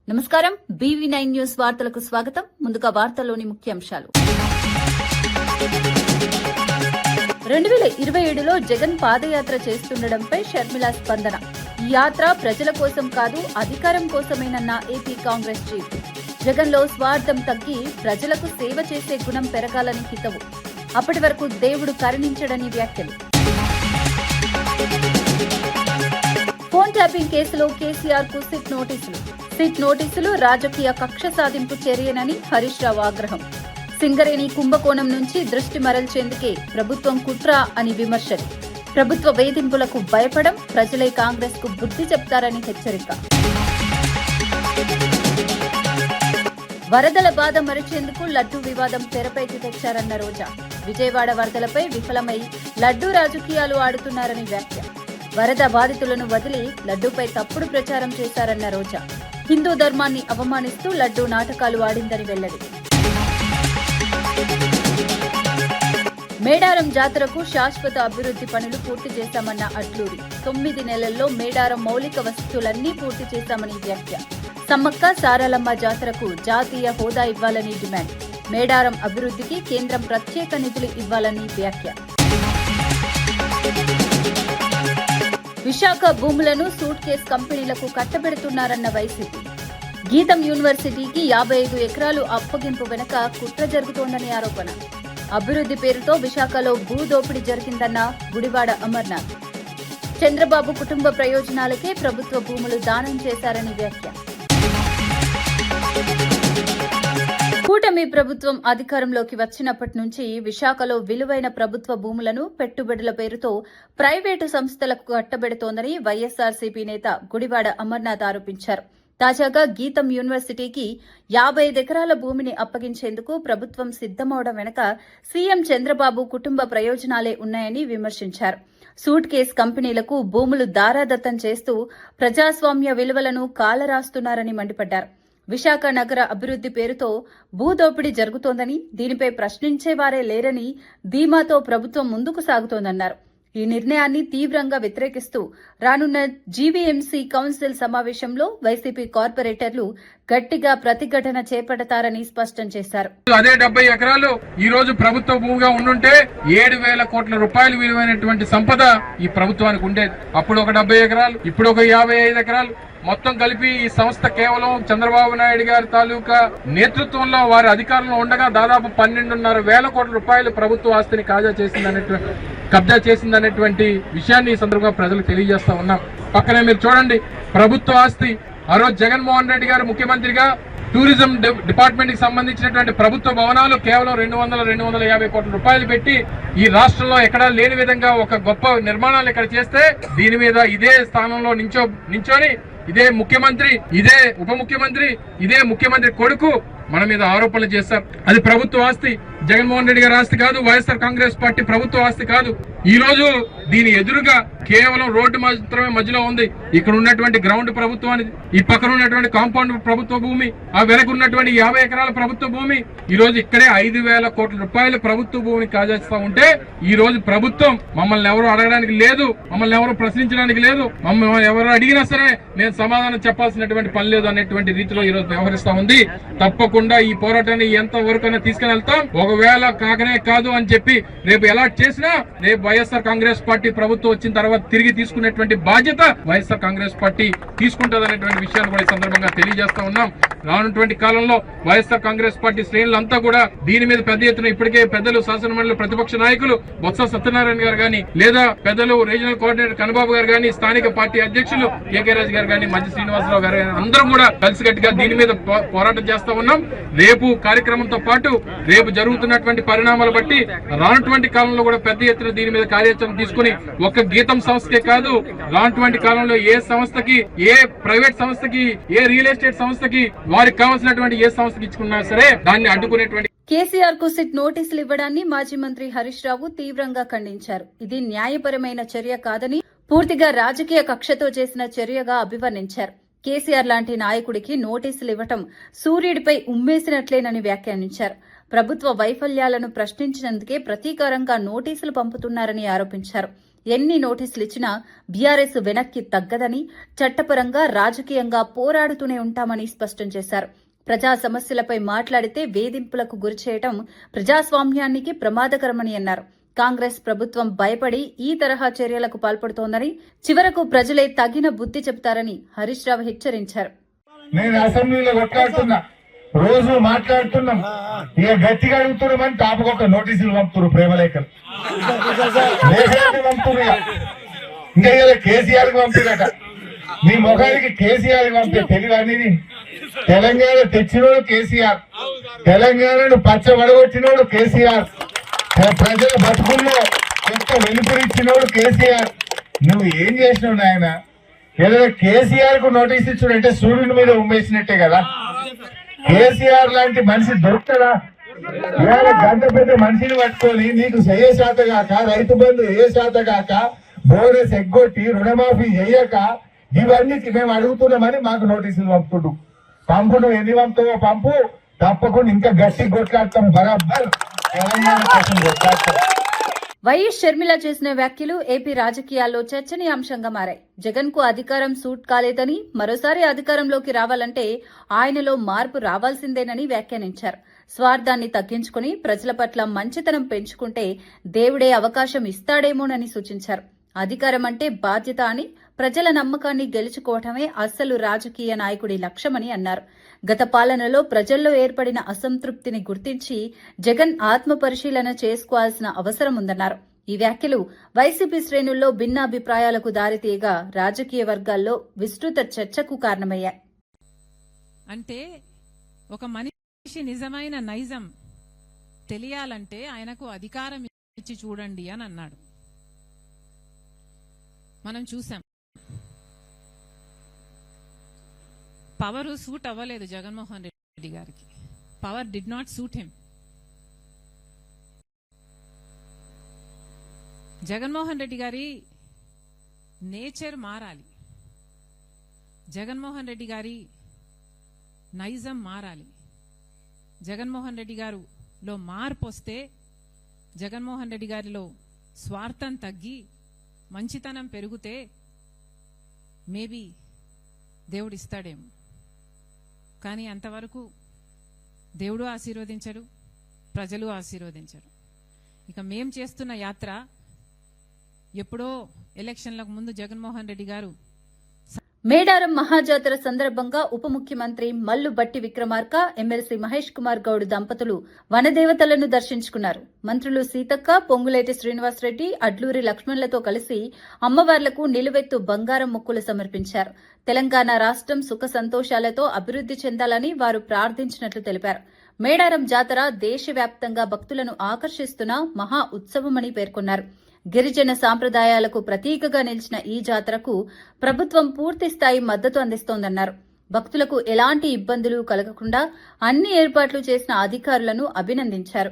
నమస్కారం. BV9 news వార్తలకు స్వాగతం. ముందుగా వార్తల్లోని ముఖ్యాంశాలు. 2027లో జగన్ పాదయాత్ర చేస్తుండడంపై షర్మిల స్పందన. ఈ యాత్ర ప్రజల కోసం కాదు, అధికారం కోసమేనన్న ఏపీ కాంగ్రెస్ చీఫ్. జగన్లో స్వార్థం తగ్గి ప్రజలకు సేవ చేసే గుణం పెరగాలని హితవు. అప్పటి వరకు దేవుడు కరుణించడని వ్యాఖ్యలు. ఫోన్ ట్యాపింగ్ కేసులో కేసీఆర్ కు సిట్ నోటీసులు రాజకీయ కక్ష సాధింపు చర్యనని హరీష్ రావు ఆగ్రహం. సింగరేణి కుంభకోణం నుంచి దృష్టి మరల్చేందుకే ప్రభుత్వం కుట్ర అని విమర్శలు. ప్రభుత్వ వేధింపులకు భయపడం, ప్రజలే కాంగ్రెస్ కు బుద్ధి చెప్తారని హెచ్చరిక. వరదల బాధ మరిచేందుకు లడ్డూ వివాదం తెరపైకి తెచ్చారన్న రోజా. విజయవాడ వరదలపై విఫలమై లడ్డూ రాజకీయాలు ఆడుతున్నారని వ్యాఖ్య. వరద బాధితులను వదిలి లడ్డూపై తప్పుడు ప్రచారం చేశారన్న రోజా. హిందూ ధర్మాన్ని అవమానిస్తూ లడ్డూ నాటకాలు ఆడిందని వెల్లడి. మేడారం జాతరకు శాశ్వత అభివృద్ధి పనులు పూర్తి చేశామన్న అట్లూరి. 9 నెలల్లో మేడారం మౌలిక వసతులన్నీ పూర్తి చేశామని వ్యాఖ్య. సమ్మక్క సారలమ్మ జాతరకు జాతీయ హోదా ఇవ్వాలని డిమాండ్. మేడారం అభివృద్ధికి కేంద్రం ప్రత్యేక నిధులు ఇవ్వాలని వ్యాఖ్య. విశాఖ భూములను సూట్ కేస్ కంపెనీలకు కట్టబెడుతున్నారన్న వైసీపీ. గీతం యూనివర్సిటీకి 55 ఎకరాలు అప్పగింపు వెనుక కుట్ర జరుగుతోందని ఆరోపణ. అభివృద్ధి పేరుతో విశాఖలో భూదోపిడీ జరిగిందన్న గుడివాడ అమర్నాథ్. చంద్రబాబు కుటుంబ ప్రయోజనాలకే ప్రభుత్వ భూములు దానం చేశారని వ్యాఖ్య. కూటమి ప్రభుత్వం అధికారంలోకి వచ్చినప్పటి నుంచి విశాఖలో విలువైన ప్రభుత్వ భూములను పెట్టుబడుల పేరుతో ప్రైవేటు సంస్థలకు కట్టబెడుతోందని వైఎస్ఆర్సీపీ నేత గుడివాడ అమర్నాథ్ ఆరోపించారు. తాజాగా గీతం యూనివర్సిటీకి 55 ఎకరాల భూమిని అప్పగించేందుకు ప్రభుత్వం సిద్దమవడం వెనుక సీఎం చంద్రబాబు కుటుంబ ప్రయోజనాలే ఉన్నాయని విమర్శించారు. సూట్ కేస్ కంపెనీలకు భూములు దారాదత్తం చేస్తూ ప్రజాస్వామ్య విలువలను కాలరాస్తున్నారని మండిపడ్డారు. విశాఖ నగర అభివృద్ధి పేరుతో భూదోపిడీ జరుగుతోందని, దీనిపై ప్రశ్నించేవారే లేరని ధీమాతో ప్రభుత్వం ముందుకు సాగుతోందన్నారు. ఈ నిర్ణయాన్ని తీవ్రంగా వ్యతిరేకిస్తూ రానున్న జీవీఎంసీ కౌన్సిల్ సమావేశంలో వైసీపీ కార్పొరేటర్లు గట్టిగా ప్రతిఘటన చేపడతారని స్పష్టం చేశారు. అదే 70 ఎకరాలు ఈ రోజు ప్రభుత్వ భూమిగా ఉండుంటే 7,000 కోట్ల రూపాయలు విలువైనటువంటి సంపద ఈ ప్రభుత్వానికి ఉండేది. అప్పుడు ఒక 70 ఎకరాలు, ఇప్పుడు ఒక 55 ఎకరాలు. మొత్తం కలిపి ఈ సంస్థ కేవలం చంద్రబాబు నాయుడు గారి తాలూకా నేతృత్వంలో వారి అధికారంలో ఉండగా దాదాపు 12,500 కోట్ల రూపాయలు ప్రభుత్వ ఆస్తిని కబ్జా చేసిందనేటువంటి విషయాన్ని ఈ సందర్భంగా ప్రజలకు తెలియజేస్తా ఉన్నాం. పక్కనే మీరు చూడండి, ప్రభుత్వ ఆస్తి ఆ రోజు జగన్మోహన్ రెడ్డి గారు ముఖ్యమంత్రిగా టూరిజం డిపార్ట్మెంట్ కి సంబంధించినటువంటి ప్రభుత్వ భవనాలు కేవలం 250 కోట్ల రూపాయలు పెట్టి ఈ రాష్ట్రంలో ఎక్కడా లేని విధంగా ఒక గొప్ప నిర్మాణాలు ఇక్కడ చేస్తే దీని మీద ఇదే స్థానంలో నించొని ఇదే ముఖ్యమంత్రి, ఇదే ఉప ముఖ్యమంత్రి, ఇదే ముఖ్యమంత్రి కొడుకు మన మీద ఆరోపణలు చేశారు. అది ప్రభుత్వ ఆస్తి, జగన్మోహన్ రెడ్డి గారి ఆస్తి కాదు, వైఎస్ఆర్ కాంగ్రెస్ పార్టీ ప్రభుత్వ ఆస్తి కాదు. ఈ రోజు దీని ఎదురుగా కేవలం రోడ్డు మాత్రమే మధ్యలో ఉంది. ఇక్కడ ఉన్నటువంటి గ్రౌండ్ ప్రభుత్వానికి, ఈ పక్కన ఉన్నటువంటి కాంపౌండ్ ప్రభుత్వ భూమి, ఆ వెనక ఉన్నటువంటి 50 ఎకరాల ప్రభుత్వ భూమి. ఈ రోజు ఇక్కడే 5,000 కోట్ల రూపాయల ప్రభుత్వ భూమిని కాజేస్తా ఉంటే ఈ రోజు ప్రభుత్వం మమ్మల్ని ఎవరు అడగడానికి లేదు, మమ్మల్ని ఎవరు ప్రశ్నించడానికి లేదు, మమ్మల్ని ఎవరు అడిగినా సరే నేను సమాధానం చెప్పాల్సినటువంటి పని లేదు అనేటువంటి రీతిలో ఈ రోజు వ్యవహరిస్తా ఉంది. తప్పకుండా ఈ పోరాటాన్ని ఎంత వరకైనా తీసుకుని వెళ్తాం. ఒకవేళ కాకనే కాదు అని చెప్పి రేపు ఎలాట్ చేసినా రేపు వైఎస్ఆర్ కాంగ్రెస్ పార్టీ ప్రభుత్వం వచ్చిన తర్వాత తిరిగి తీసుకునేటువంటి బాధ్యత వైఎస్ఆర్ కాంగ్రెస్ పార్టీ తీసుకుంటదనేటువంటి విషయాన్ని కూడా ఈ సందర్భంగా తెలియజేస్తా ఉన్నాం. రానున్నటువంటి కాలంలో వైఎస్ఆర్ కాంగ్రెస్ పార్టీ శ్రేణులంతా కూడా దీని మీద పెద్ద ఎత్తున ఇప్పటికే పెద్దలు శాసనమండలి ప్రతిపక్ష నాయకులు బొత్స సత్యనారాయణ గారు గాని, లేదా పెద్దలు రీజనల్ కోఆర్డినేటర్ కన్నబాబు గారు గాని, స్థానిక పార్టీ అధ్యక్షులు కేకే రాజు గారు గాని, మధ్య శ్రీనివాసరావు గారు గాని అందరం కూడా కలిసికట్టుగా దీని మీద పోరాటం చేస్తా ఉన్నాం. రేపు కార్యక్రమంతో పాటు రేపు జరుగుతున్నటువంటి పరిణామాలు బట్టి రానున్నటువంటి కాలంలో కూడా పెద్ద ఎత్తున దీని మీద కార్యాచరణ తీసుకుని ఒక్క గీతం సంస్థకే కాదు, రానున్నటువంటి కాలంలో ఏ సంస్థకి, ఏ ప్రైవేట్ సంస్థకి, ఏ రియల్ ఎస్టేట్ సంస్థకి వారికి కావాల్సినటువంటి ఏ సంస్థకి ఇచ్చుకున్నా సరే దాన్ని అడ్డుకునేటువంటి. కేసీఆర్ కు సిట్ నోటీసులు ఇవ్వడాన్ని మాజీ మంత్రి హరీష్ రావు తీవ్రంగా ఖండించారు. ఇది న్యాయపరమైన చర్య కాదని, పూర్తిగా రాజకీయ కక్షతో చేసిన చర్యగా అభివర్ణించారు. కేసీఆర్ లాంటి నాయకుడికి నోటీసులు ఇవ్వటం సూర్యుడిపై ఉమ్మేసినట్లేనని వ్యాఖ్యానించారు. ప్రభుత్వ వైఫల్యాలను ప్రశ్నించినందుకే ప్రతీకారంగా నోటీసులు పంపుతున్నారని ఆరోపించారు. ఎన్ని నోటీసులు ఇచ్చినా బీఆర్ఎస్ వెనక్కి తగ్గదని, చట్టపరంగా రాజకీయంగా పోరాడుతూనే ఉంటామని స్పష్టం చేశారు. ప్రజా సమస్యలపై మాట్లాడితే వేధింపులకు గురిచేయటం ప్రజాస్వామ్యానికి ప్రమాదకరమని అన్నారు. కాంగ్రెస్ ప్రభుత్వం భయపడి ఈ తరహా చర్యలకు పాల్పడుతోందని, చివరకు ప్రజలే తగిన బుద్ధి చెబుతారని హరీష్ రావు హెచ్చరించారు. నేను అసెంబ్లీలో కొట్లాడుతున్నా, రోజు మాట్లాడుతున్నాం, ఇక గట్టిగా అడుగుతున్నామని తాపకొక నోటీసులు పంపుతున్నారు, ప్రేమలేఖలు పంపుతున్నారు. ఇంకా ఇలా కేసీఆర్ కి పంపిరట, నీ ముఖానికి కేసీఆర్ కి పంపే తెలివి అనేది. తెలంగాణ తెచ్చినోడు కేసీఆర్, తెలంగాణను పచ్చబడగొట్టినోడు కేసీఆర్, ప్రజల బతుకుల్లో కొత్త వెలుపురిచ్చినోడు కేసీఆర్. నువ్వు ఏం చేసినావు నాయన? ఏదైనా కేసీఆర్ కు నోటీస్ ఇచ్చుడంటే సూర్యుని మీద ఉమ్మేసినట్టే కదా. కేసీఆర్ లాంటి మనిషి దొరుకుతాడా? ఇవాళ గంట పెద్ద మనిషిని పట్టుకొని నీకు ఏ శాత కాక, రైతు బంధు ఏ శాత కాక, బోనస్ ఎగ్గొట్టి రుణమాఫీ చెయ్యక, ఇవన్నీ మేము అడుగుతున్నామని మాకు నోటీసులు పంపుడు. నువ్వు ఎన్ని పంపుతావో పంపు, తప్పకుండా ఇంకా గట్టి కొట్లాడతాం, బరాబర్ తెలంగాణ కోసం కొట్లాడతాం. వైఎస్ షర్మిల చేసిన వ్యాఖ్యలు ఏపీ రాజకీయాల్లో చర్చనీయాంశంగా మారాయి. జగన్ కు అధికారం సూట్ కాలేదని, మరోసారి అధికారంలోకి రావాలంటే ఆయనలో మార్పు రావాల్సిందేనని వ్యాఖ్యానించారు. స్వార్థాన్ని తగ్గించుకుని ప్రజల పట్ల మంచితనం పెంచుకుంటే దేవుడే అవకాశం ఇస్తాడేమోనని సూచించారు. అధికారం అంటే బాధ్యత అని, ప్రజల నమ్మకాన్ని గెలుచుకోవటమే అస్సలు రాజకీయ నాయకుడి లక్ష్యమని అన్నారు. గత పాలనలో ప్రజల్లో ఏర్పడిన అసంతృప్తిని గుర్తించి జగన్ ఆత్మ పరిశీలన చేసుకోవాల్సిన అవసరం ఉందన్నారు. ఈ వ్యాఖ్యలు వైసీపీ శ్రేణుల్లో భిన్నాభిప్రాయాలకు దారితీయగా రాజకీయ వర్గాల్లో విస్తృత చర్చకు కారణమయ్యాయి. అంటే ఒక మనిషి నిజమైన నైజం తెలియాలంటే ఆయనకు అధికారం ఇచ్చి చూడండి అని అన్నాడు. మనం చూసాం, పవర్ సూట్ అవ్వలేదు జగన్మోహన్ రెడ్డి గారికి. Power did not suit him. Jaganmohan Reddy గారి నేచర్ మారాలి, జగన్మోహన్ రెడ్డి గారి నైజం మారాలి. జగన్మోహన్ రెడ్డి గారిలో మార్పు వస్తే, జగన్మోహన్ రెడ్డి గారిలో స్వార్థం తగ్గి మంచితనం పెరిగితే మేబీ దేవుడిస్తాడేమో. కానీ అంతవరకు దేవుడు ఆశీర్వదించడు, ప్రజలు ఆశీర్వదించరు. ఇక మేం చేస్తున్న యాత్ర ఎప్పుడో ఎలక్షన్లకు ముందు జగన్మోహన్ రెడ్డి గారు మేడారం మహాజాతర సందర్భంగా ఉప ముఖ్యమంత్రి మల్లు బట్టి విక్రమార్క, ఎమ్మెల్సీ మహేష్ కుమార్ గౌడ్ దంపతులు వనదేవతలను దర్శించుకున్నారు. మంత్రులు సీతక్క, పొంగులేటి శ్రీనివాసరెడ్డి, అడ్లూరి లక్ష్మణ్లతో కలిసి అమ్మవార్లకు నిలువెత్తు బంగారం మొక్కులు సమర్పించారు. తెలంగాణ రాష్ట్రం సుఖ సంతోషాలతో అభివృద్ది చెందాలని వారు ప్రార్థించినట్లు తెలిపారు. మేడారం జాతర దేశవ్యాప్తంగా భక్తులను ఆకర్షిస్తున్న మహా ఉత్సవమని పేర్కొన్నారు. గిరిజన సాంప్రదాయాలకు ప్రతీకగా నిలిచిన ఈ జాతరకు ప్రభుత్వం పూర్తిస్థాయి మద్దతు అందిస్తోందన్నారు. భక్తులకు ఎలాంటి ఇబ్బందులు కలగకుండా అన్ని ఏర్పాట్లు చేసిన అధికారులను అభినందించారు.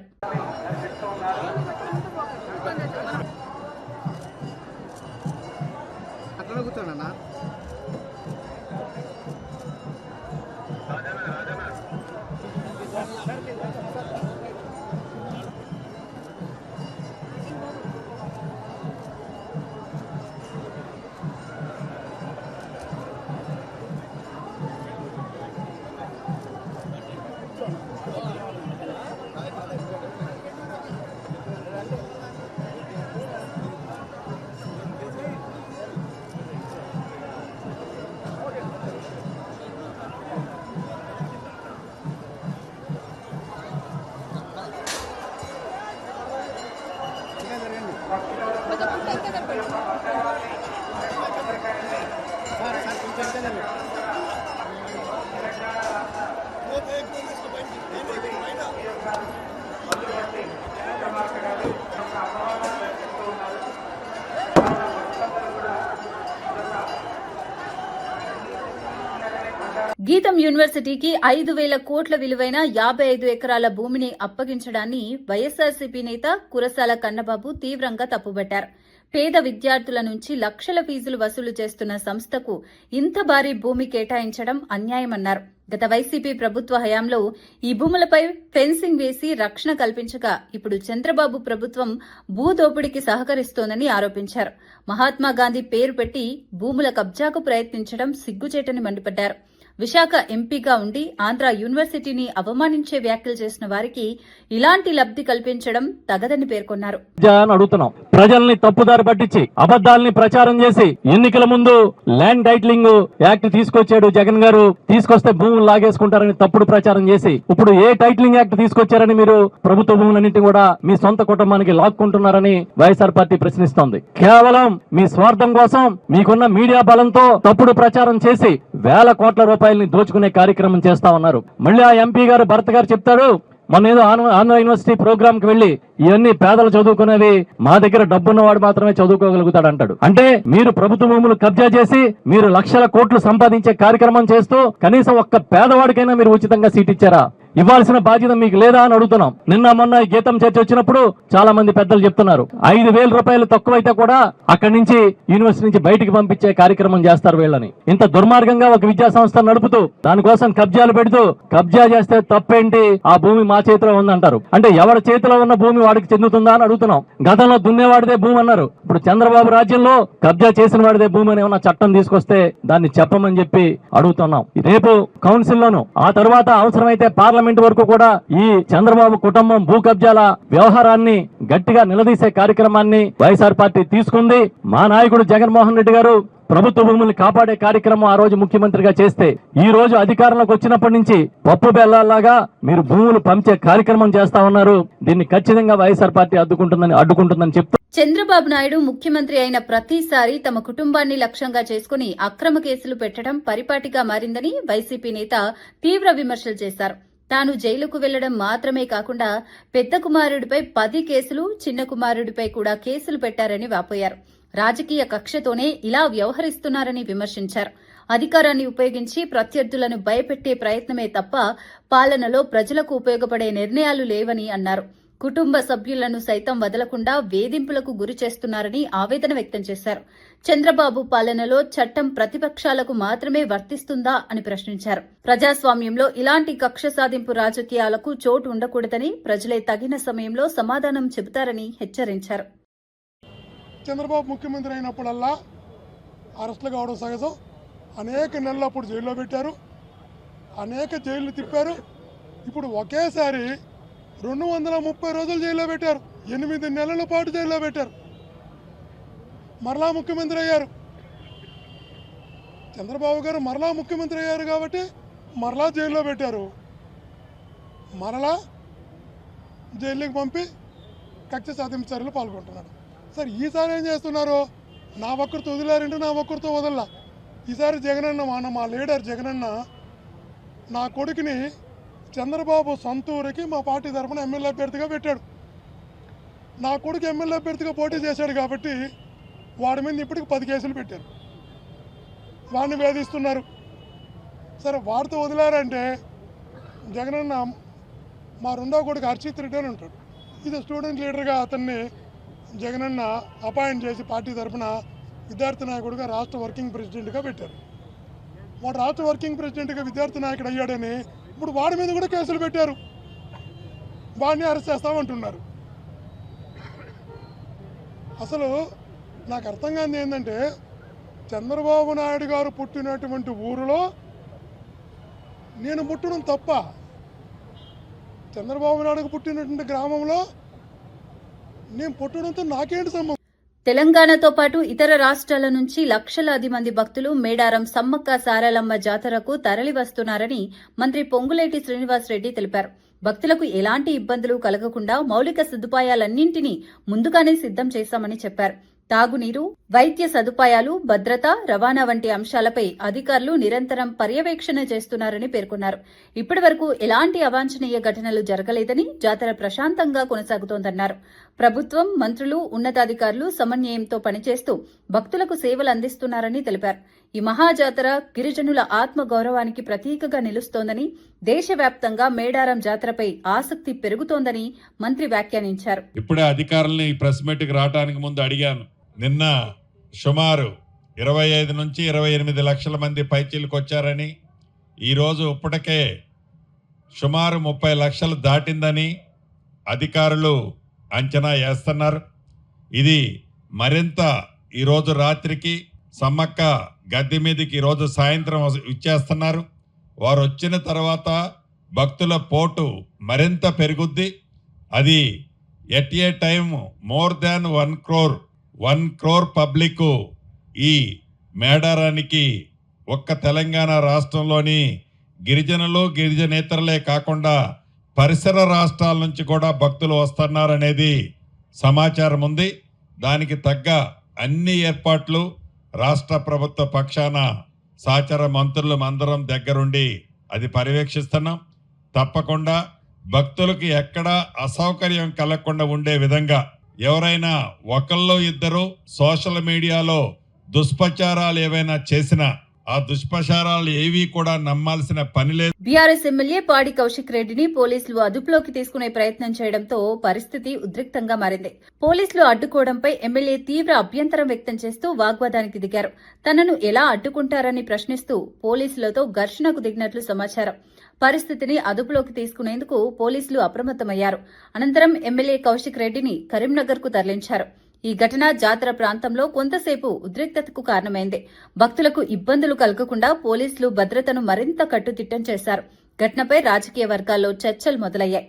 గీతం యూనివర్సిటీకి 5,000 కోట్ల విలువైన 55 ఎకరాల భూమిని అప్పగించడాన్ని వైఎస్సార్సీపీ నేత కురసాల కన్నబాబు తీవ్రంగా తప్పుబట్టారు. పేద విద్యార్థుల నుంచి లక్షల ఫీజులు వసూలు చేస్తున్న సంస్థకు ఇంత భారీ భూమి కేటాయించడం అన్యాయమన్నారు. గత వైసీపీ ప్రభుత్వ హయాంలో ఈ భూములపై ఫెన్సింగ్ వేసి రక్షణ కల్పించగా ఇప్పుడు చంద్రబాబు ప్రభుత్వం భూదోపిడీకి సహకరిస్తోందని ఆరోపించారు. మహాత్మా గాంధీ పేరు పెట్టి భూముల కబ్జాకు ప్రయత్నించడం సిగ్గుచేటని మండిపడ్డారు. విశాఖ ఎంపీగా ఉండి ఆంధ్ర యూనివర్సిటీని అవమానించే వ్యాఖ్యలు చేసిన వారికి ఇలాంటి లబ్ధి కల్పించడం తగదని పేర్కొన్నారు. అడుగుతున్నాం, ప్రజల్ని తప్పుదారి పట్టించి అబద్దాలని ప్రచారం చేసి ఎన్నికల ముందు ల్యాండ్ టైటిలింగ్ యాక్ట్ తీసుకొచ్చాడు జగన్ గారు. తీసుకొస్తే భూములు లాగేసుకుంటారని తప్పుడు ప్రచారం చేసి ఇప్పుడు ఏ టైటిలింగ్ యాక్ట్ తీసుకొచ్చారని మీరు ప్రభుత్వ భూములన్నింటినీ కూడా మీ సొంత కుటుంబానికి లాక్కుంటున్నారని వైఎస్ఆర్ పార్టీ ప్రశ్నిస్తోంది. కేవలం మీ స్వార్థం కోసం మీకున్న మీడియా బలంతో తప్పుడు ప్రచారం చేసి వేల కోట్ల రూపాయలని దోచుకునే కార్యక్రమం చేస్తా ఉన్నారు. మళ్ళీ ఆ ఎంపీ గారు భరత్ గారు చెప్తారు, మొన్న ఏదో ఆంధ్ర యూనివర్సిటీ ప్రోగ్రామ్ కి వెళ్లి ఇవన్నీ పేదలు చదువుకునేవి, మా దగ్గర డబ్బున్నవాడు మాత్రమే చదువుకోగలుగుతాడు అంటాడు. అంటే మీరు ప్రభుత్వ భూములు కబ్జా చేసి మీరు లక్షల కోట్లు సంపాదించే కార్యక్రమం చేస్తూ కనీసం ఒక్క పేదవాడికైనా మీరు ఉచితంగా సీట్ ఇచ్చారా? ఇవ్వాల్సిన బాధ్యత మీకు లేదా అని అడుగుతున్నాం. నిన్న మొన్న ఈ గీతం చర్చ వచ్చినప్పుడు చాలా మంది పెద్దలు చెప్తున్నారు 5,000 రూపాయలు తక్కువైతే కూడా అక్కడి నుంచి యూనివర్సిటీ నుంచి బయటికి పంపించే కార్యక్రమం చేస్తారు వీళ్ళని. ఇంత దుర్మార్గంగా ఒక విద్యా సంస్థ నడుపుతూ దానికోసం కబ్జాలు పెడుతూ కబ్జా చేస్తే తప్పేంటి, ఆ భూమి మా చేతిలో ఉందంటారు. అంటే ఎవరి చేతిలో ఉన్న భూమి వాడికి చెందుతుందా అని అడుగుతున్నాం. గతంలో దున్నేవాడిదే భూమి అన్నారు, ఇప్పుడు చంద్రబాబు రాజ్యంలో కబ్జా చేసిన వాడిదే భూమి అని ఏమన్నా చట్టం తీసుకొస్తే దాన్ని చెప్పమని చెప్పి అడుగుతున్నాం. రేపు కౌన్సిల్లోను ఆ తర్వాత అవసరమైతే పార్లమెంట్ వరకు కూడా ఈ చంద్రబాబు కుటుంబం భూ కబ్జాల వ్యవహారాన్ని గట్టిగా నిలదీసే కార్యక్రమాన్ని వైఎస్ఆర్ పార్టీ తీసుకుంది. మా నాయకుడు జగన్మోహన్ రెడ్డి గారు ప్రభుత్వ భూముల్ని కాపాడే కార్యక్రమం ఆ రోజు ముఖ్యమంత్రిగా చేస్తే ఈ రోజు అధికారంలోకి వచ్చినప్పటి నుంచి పప్పు బెల్లాల్లాగా మీరు భూములు పంచే కార్యక్రమం చేస్తా ఉన్నారు. దీన్ని ఖచ్చితంగా వైఎస్ఆర్ పార్టీ అడ్డుకుంటుందని చెప్తూ చంద్రబాబు నాయుడు ముఖ్యమంత్రి అయిన ప్రతిసారి తమ కుటుంబాన్ని లక్ష్యంగా చేసుకుని అక్రమ కేసులు పెట్టడం పరిపాటిగా మారిందని వైసీపీ నేత తీవ్ర విమర్శలు చేశారు. తాను జైలుకు వెళ్లడం మాత్రమే కాకుండా పెద్ద కుమారుడిపై 10 కేసులు, చిన్న కుమారుడిపై కూడా కేసులు పెట్టారని వాపోయారు. రాజకీయ కక్షతోనే ఇలా వ్యవహరిస్తున్నారని విమర్శించారు. అధికారాన్ని ఉపయోగించి ప్రత్యర్థులను భయపెట్టే ప్రయత్నమే తప్ప పాలనలో ప్రజలకు ఉపయోగపడే నిర్ణయాలు లేవని అన్నారు. కుటుంబ సభ్యులను సైతం వదలకుండా వేధింపులకు గురి చేస్తున్నారని ఆవేదన వ్యక్తం చేశారు. చంద్రబాబు పాలనలో చట్టం ప్రతిపక్షాలకు మాత్రమే వర్తిస్తుందా అని ప్రశ్నించారు. ప్రజాస్వామ్యంలో ఇలాంటి కక్ష సాధింపు రాజకీయాలకు చోటు ఉండకూడదని, ప్రజలే తగిన సమయంలో సమాధానం చెబుతారని హెచ్చరించారు. చంద్రబాబు ముఖ్యమంత్రి అయినప్పుడల్లా అరెస్టులు కావడం సహజం. అనేక నెలలు అప్పుడు జైల్లో పెట్టారు, అనేక జైళ్లు తిప్పారు. ఇప్పుడు ఒకేసారి 230 రోజులు జైల్లో పెట్టారు, 8 నెలల పాటు జైల్లో పెట్టారు. మరలా ముఖ్యమంత్రి అయ్యారు చంద్రబాబు గారు, మరలా ముఖ్యమంత్రి అయ్యారు కాబట్టి మరలా జైల్లో పెట్టారు. మరలా జైలుకి పంపి కక్ష సాధింపు చర్యలు పాల్గొంటున్నాడు. సరే ఈసారి ఏం చేస్తున్నారు, నా ఒక్కరితో వదిలారంటే నా ఒక్కరితో వదల్లా. ఈసారి జగనన్న మా లీడర్ జగనన్న నా కొడుకుని చంద్రబాబు సొంత ఊరికి మా పార్టీ తరఫున ఎమ్మెల్యే అభ్యర్థిగా పెట్టాడు. నా కొడుకు ఎమ్మెల్యే అభ్యర్థిగా పోటీ చేశాడు కాబట్టి వాడి మీద ఇప్పటికి 10 కేసులు పెట్టారు, వాడిని వేధిస్తున్నారు. సరే వాడితో వదిలారంటే జగనన్న మా రెండో కొడుకు హర్షిత్ రెడ్డి అని ఉంటాడు, ఇది స్టూడెంట్ లీడర్గా అతన్ని జగనన్న అపాయింట్ చేసి పార్టీ తరఫున విద్యార్థి నాయకుడిగా రాష్ట్ర వర్కింగ్ ప్రెసిడెంట్గా పెట్టారు. వాడు రాష్ట్ర వర్కింగ్ ప్రెసిడెంట్గా విద్యార్థి నాయకుడు అయ్యాడని ఇప్పుడు వాడి మీద కూడా కేసులు పెట్టారు, వాడిని అరెస్ట్ చేస్తామంటున్నారు. అసలు నాకు అర్థం కాని ఏంటంటే చంద్రబాబు నాయుడు గారు పుట్టినటువంటి ఊరిలో నేను పుట్టడం తప్ప, చంద్రబాబు నాయుడుకు పుట్టినటువంటి గ్రామంలో నేను పుట్టడంతో నాకేంటి సంబంధం? తెలంగాణతో పాటు ఇతర రాష్ట్రాల నుంచి లక్షలాది మంది భక్తులు మేడారం సమ్మక్క సారలమ్మ జాతరకు తరలివస్తున్నారని మంత్రి పొంగులేటి శ్రీనివాసరెడ్డి తెలిపారు. భక్తులకు ఎలాంటి ఇబ్బందులు కలగకుండా మౌలిక సదుపాయాలన్నింటినీ ముందుగానే సిద్ధం చేశామని చెప్పారు. తాగునీరు, వైద్య సదుపాయాలు, భద్రత, రవాణా వంటి అంశాలపై అధికారులు నిరంతరం పర్యవేక్షణ చేస్తున్నారని పేర్కొన్నారు. ఇప్పటి వరకు ఎలాంటి అవాంఛనీయ ఘటనలు జరగలేదని, జాతర ప్రశాంతంగా కొనసాగుతోందన్నారు. ప్రభుత్వం, మంత్రులు, ఉన్నతాధికారులు సమన్వయంతో పనిచేస్తూ భక్తులకు సేవలు అందిస్తున్నారని తెలిపారు. ఈ మహాజాతర గిరిజనుల ఆత్మగౌరవానికి ప్రతీకగా నిలుస్తోందని, దేశవ్యాప్తంగా మేడారం జాతరపై ఆసక్తి పెరుగుతోందని మంత్రి వ్యాఖ్యానించారు. ఇప్పుడే అధికారుల్ని ప్రెస్ మీట్కి రావడానికి ముందు అడిగాను. నిన్న సుమారు 25 నుంచి 28 లక్షల మంది పైచీలకు వచ్చారని, ఈరోజు ఇప్పటికే సుమారు 30 లక్షలు దాటిందని అధికారులు అంచనా వేస్తున్నారు. ఇది మరింత ఈరోజు రాత్రికి సమ్మక్క గద్దె మీదకి ఈరోజు సాయంత్రం ఇచ్చేస్తున్నారు. వారు వచ్చిన తర్వాత భక్తుల పోటు మరింత పెరుగుద్ది. అది at a time more than 1 crore public ఈ మేడారానికి ఒక్క తెలంగాణ రాష్ట్రంలోని గిరిజనులు గిరిజనేతరులే కాకుండా పరిసర రాష్ట్రాల నుంచి కూడా భక్తులు వస్తున్నారనేది సమాచారం ఉంది. దానికి తగ్గ అన్ని ఏర్పాట్లు రాష్ట్ర ప్రభుత్వ పక్షాన సహచర మంత్రులు అందరం దగ్గరుండి అది పర్యవేక్షిస్తున్నాం. తప్పకుండా భక్తులకు ఎక్కడా అసౌకర్యం కలగకుండా ఉండే విధంగా ఎవరైనా ఒకళ్ళు ఇద్దరు సోషల్ మీడియాలో దుష్ప్రచారాలు ఏవైనా చేసినా ఆ దుష్ప్రచారాలు ఏవి కూడా నమ్మాల్సిన పని లేదు. బీఆర్ఎస్ ఎమ్మెల్యే పాడి కౌశిక్ రెడ్డిని పోలీసులు అదుపులోకి తీసుకునే ప్రయత్నం చేయడంతో పరిస్థితి ఉద్రిక్తంగా మారింది. పోలీసులు అడ్డుకోవడంపై ఎమ్మెల్యే తీవ్ర అభ్యంతరం వ్యక్తం చేస్తూ వాగ్వాదానికి దిగారు. తనను ఎలా అడ్డుకుంటారని ప్రశ్నిస్తూ పోలీసులతో ఘర్షణకు దిగినట్లు సమాచారం. పరిస్థితిని అదుపులోకి తీసుకునేందుకు పోలీసులు అప్రమత్తమయ్యారు. అనంతరం ఎమ్మెల్యే కౌశిక్ రెడ్డిని కరీంనగర్కు తరలించారు. ఈ ఘటన జాతర ప్రాంతంలో కొంతసేపు ఉద్రిక్తతకు కారణమైంది. భక్తులకు ఇబ్బందులు కలగకుండా పోలీసులు భద్రతను మరింత కట్టుదిట్టం చేశారు. ఘటనపై రాజకీయ వర్గాల్లో చర్చలు మొదలయ్యాయి.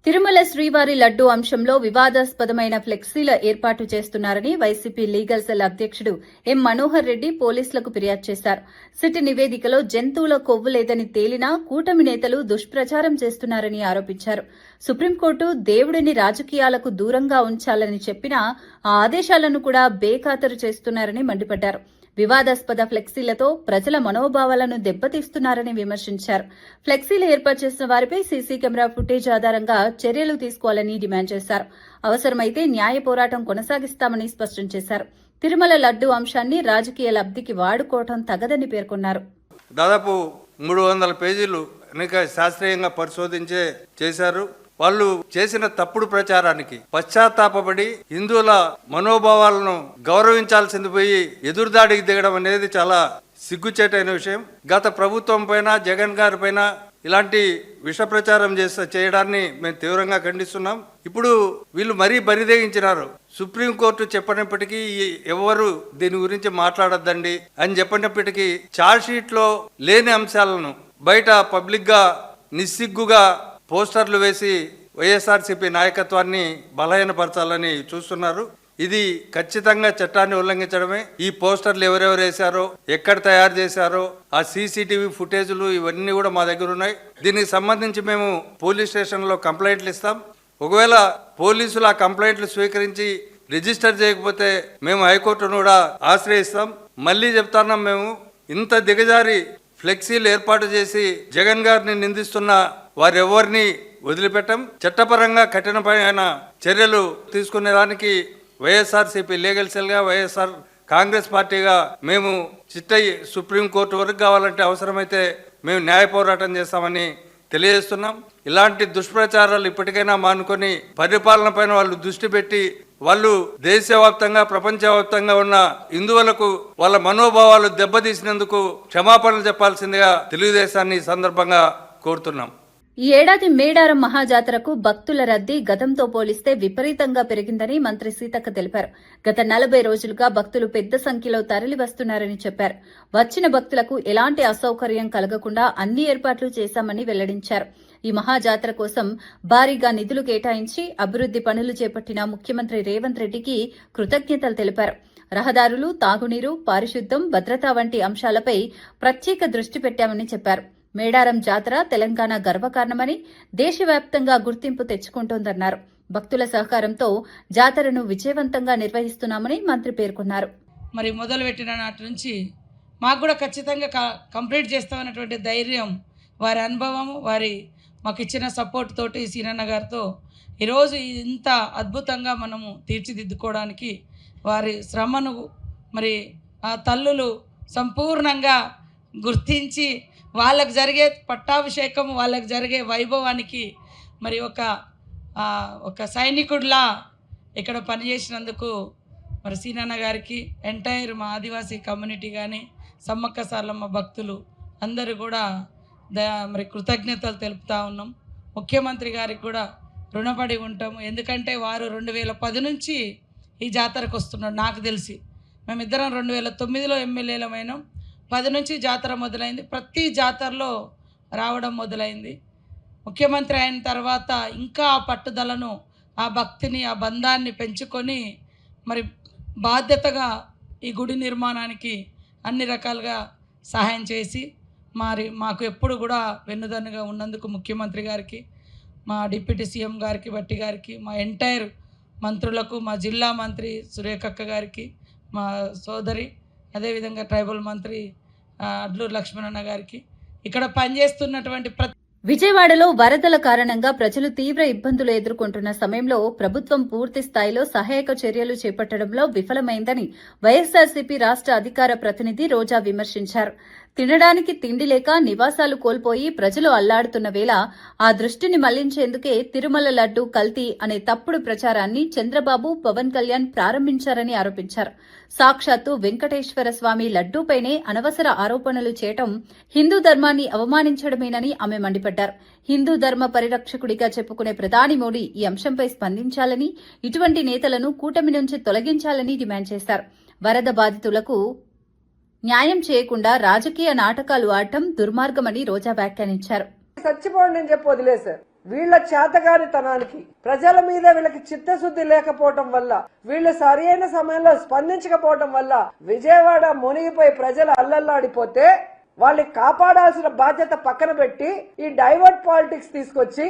తిరుమల శ్రీవారి లడ్డూ అంశంలో వివాదాస్పదమైన ఫ్లెక్సీల ఏర్పాటు చేస్తున్నారని వైసీపీ లీగల్ సెల్ అధ్యక్షుడు ఎం మనోహర్ రెడ్డి పోలీసులకు ఫిర్యాదు చేశారు. సిట్ నివేదికలో జంతువుల కొవ్వు లేదని తేలినా కూటమి నేతలు దుష్ప్రచారం చేస్తున్నారని ఆరోపించారు. సుప్రీంకోర్టు దేవుడిని రాజకీయాలకు దూరంగా ఉంచాలని చెప్పినా ఆ ఆదేశాలను కూడా బేఖాతరు చేస్తున్నారని మండిపడ్డారు. వివాదాస్పద ఫ్లెక్సీలతో ప్రజల మనోభావాలను దెబ్బతీస్తున్నారని విమర్శించారు. ఫ్లెక్సీలు ఏర్పాటు చేసిన వారిపై సీసీ కెమెరా ఫుటేజ్ ఆధారంగా చర్యలు తీసుకోవాలని డిమాండ్ చేశారు. అవసరమైతే న్యాయ పోరాటం కొనసాగిస్తామని స్పష్టం చేశారు. తిరుమల లడ్డూ అంశాన్ని రాజకీయ లబ్ధికి వాడుకోవడం తగదని పేర్కొన్నారు. దాదాపు 300 పేజీలు అనేక శాస్త్రీయంగా పరిశోధించే చేశారు. వాళ్ళు చేసిన తప్పుడు ప్రచారానికి పశ్చాత్తాపడి హిందువుల మనోభావాలను గౌరవించాల్సింది పోయి ఎదురుదాడికి దిగడం అనేది చాలా సిగ్గుచేటైన విషయం. గత ప్రభుత్వం పైన జగన్ గారి పైన ఇలాంటి విష ప్రచారం చేయడాన్ని మేము తీవ్రంగా ఖండిస్తున్నాం. ఇప్పుడు వీళ్ళు మరీ బరిదెగించినారు. సుప్రీంకోర్టు చెప్పినప్పటికీ ఎవరు దీని గురించి మాట్లాడొద్దండి అని చెప్పినప్పటికీ ఛార్జ్ షీట్ లో లేని అంశాలను బయట పబ్లిక్ గా నిస్సిగ్గుగా పోస్టర్లు వేసి వైఎస్ఆర్సీపీ నాయకత్వాన్ని బలహీనపరచాలని చూస్తున్నారు. ఇది ఖచ్చితంగా చట్టాన్ని ఉల్లంఘించడమే. ఈ పోస్టర్లు ఎవరెవరు వేశారో, ఎక్కడ తయారు చేశారో, ఆ సీసీటీవీ ఫుటేజ్లు ఇవన్నీ కూడా మా దగ్గర ఉన్నాయి. దీనికి సంబంధించి మేము పోలీస్ స్టేషన్లో కంప్లైంట్లు ఇస్తాం. ఒకవేళ పోలీసులు ఆ కంప్లైంట్లు స్వీకరించి రిజిస్టర్ చేయకపోతే మేము హైకోర్టును కూడా ఆశ్రయిస్తాం. మళ్ళీ చెప్తున్నాం, మేము ఇంత దిగజారి ఫ్లెక్సీలు ఏర్పాటు చేసి జగన్ గారిని నిందిస్తున్న వారెవరిని వదిలిపెట్టం. చట్టపరంగా కఠినమైన చర్యలు తీసుకునేదానికి వైఎస్ఆర్సీపీ లీగల్ సెల్గా వైఎస్ఆర్ కాంగ్రెస్ పార్టీగా మేము చిట్టయి సుప్రీంకోర్టు వరకు కావాలంటే అవసరమైతే మేము న్యాయ పోరాటం చేస్తామని తెలియజేస్తున్నాం. ఇలాంటి దుష్ప్రచారాలు ఇప్పటికైనా మానుకొని పరిపాలన పైన వాళ్ళు దృష్టి పెట్టి వాళ్ళు దేశవ్యాప్తంగా ప్రపంచవ్యాప్తంగా ఉన్న హిందువులకు వాళ్ళ మనోభావాలు దెబ్బతీసినందుకు క్షమాపణలు చెప్పాల్సిందిగా తెలుగుదేశాన్ని ఈ సందర్భంగా కోరుతున్నాం. ఈ ఏడాది మేడారం మహాజాతరకు భక్తుల రద్దీ గతంతో పోలిస్తే విపరీతంగా పెరిగిందని మంత్రి సీతక్క తెలిపారు. గత 40 రోజులుగా భక్తులు పెద్ద సంఖ్యలో తరలి వస్తున్నారని చెప్పారు. వచ్చిన భక్తులకు ఎలాంటి అసౌకర్యం కలగకుండా అన్ని ఏర్పాట్లు చేశామని వెల్లడించారు. ఈ మహాజాతర కోసం భారీగా నిధులు కేటాయించి అభివృద్ది పనులు చేపట్టిన ముఖ్యమంత్రి రేవంత్ రెడ్డికి కృతజ్ఞతలు తెలిపారు. రహదారులు, తాగునీరు, పారిశుద్ధ్యం, భద్రత వంటి అంశాలపై ప్రత్యేక దృష్టి పెట్టామని చెప్పారు. మేడారం జాతర తెలంగాణ గర్వకారణమని, దేశవ్యాప్తంగా గుర్తింపు తెచ్చుకుంటోందన్నారు. భక్తుల సహకారంతో జాతరను విజయవంతంగా నిర్వహిస్తున్నామని మంత్రి పేర్కొన్నారు. మరి మొదలుపెట్టిన నాటి నుంచి మాకు కూడా ఖచ్చితంగా కంప్లీట్ చేస్తామన్నటువంటి ధైర్యం, వారి అనుభవం, మాకు ఇచ్చిన సపోర్ట్ తోటి సీనన్న గారితో ఈరోజు ఇంత అద్భుతంగా మనము తీర్చిదిద్దుకోవడానికి వారి శ్రమను మరి ఆ తల్లులు సంపూర్ణంగా గుర్తించి వాళ్ళకు జరిగే పట్టాభిషేకం, వాళ్ళకు జరిగే వైభవానికి మరి ఒక సైనికుడిలా ఇక్కడ పనిచేసినందుకు మరి సీనన్న గారికి, ఎంటైర్ మా ఆదివాసీ కమ్యూనిటీ కానీ, సమ్మక్క సారలమ్మ భక్తులు అందరూ కూడా మరి కృతజ్ఞతలు తెలుపుతూ ఉన్నాం. ముఖ్యమంత్రి గారికి కూడా రుణపడి ఉంటాము. ఎందుకంటే వారు 2010 నుంచి ఈ జాతరకు వస్తున్నాడు. నాకు తెలిసి మేమిద్దరం 2009లో ఎమ్మెల్యేలమైనాం. 10 నుంచి జాతర మొదలైంది. ప్రతి జాతరలో రావడం మొదలైంది. ముఖ్యమంత్రి అయిన తర్వాత ఇంకా ఆ పట్టుదలను, ఆ భక్తిని, ఆ బంధాన్ని పెంచుకొని మరి బాధ్యతగా ఈ గుడి నిర్మాణానికి అన్ని రకాలుగా సహాయం చేసి మరి మాకు ఎప్పుడు కూడా వెన్నుదన్నుగా ఉన్నందుకు ముఖ్యమంత్రి గారికి, మా డిప్యూటీ సీఎం గారికి, భట్టి గారికి, మా ఎంటైర్ మంత్రులకు, మా జిల్లా మంత్రి సురేఖక్క గారికి, మా సోదరి, అదేవిధంగా ట్రైబల్ మంత్రి అడ్లూరు లక్ష్మణన్న గారికి, ఇక్కడ పనిచేస్తున్నటువంటి విజయవాడలో వరదల కారణంగా ప్రజలు తీవ్ర ఇబ్బందులు ఎదుర్కొంటున్న సమయంలో ప్రభుత్వం పూర్తి స్థాయిలో సహాయక చర్యలు చేపట్టడంలో విఫలమైందని వైఎస్సార్సీపీ రాష్ట్ర అధికార ప్రతినిధి రోజా విమర్శించారు. తినడానికి తిండి లేక నివాసాలు కోల్పోయి ప్రజలు అల్లాడుతున్న వేళ ఆ దృష్టిని మళ్లించేందుకే తిరుమల లడ్డూ కల్తీ అనే తప్పుడు ప్రచారాన్ని చంద్రబాబు, పవన్ కళ్యాణ్ ప్రారంభించారని ఆరోపించారు. సాక్షాత్తు వెంకటేశ్వర స్వామి లడ్డూపైనే అనవసర ఆరోపణలు చేయటం హిందూ ధర్మాన్ని అవమానించడమేనని ఆమె మండిపడ్డారు. హిందూ ధర్మ పరిరక్షకుడిగా చెప్పుకునే ప్రధాని మోడీ ఈ అంశంపై స్పందించాలని, ఇటువంటి నేతలను కూటమి నుంచి తొలగించాలని డిమాండ్ చేశారు. వరద బాధితులకు న్యాయం చేయకుండా రాజకీయ నాటకాలు ఆడటం దుర్మార్గమని రోజా వ్యాఖ్యానించారు. చచ్చిపోండి అని చెప్పి వదిలేశారు. వీళ్ల చేతగానితనానికి, ప్రజల మీద వీళ్ళకి చిత్తశుద్ధి లేకపోవటం వల్ల, వీళ్ళు సరైన సమయంలో స్పందించకపోవటం వల్ల విజయవాడ మునిగిపోయి ప్రజలు అల్లల్లాడిపోతే వాళ్ళని కాపాడాల్సిన బాధ్యత పక్కన పెట్టి ఈ డైవర్ట్ పాలిటిక్స్ తీసుకొచ్చి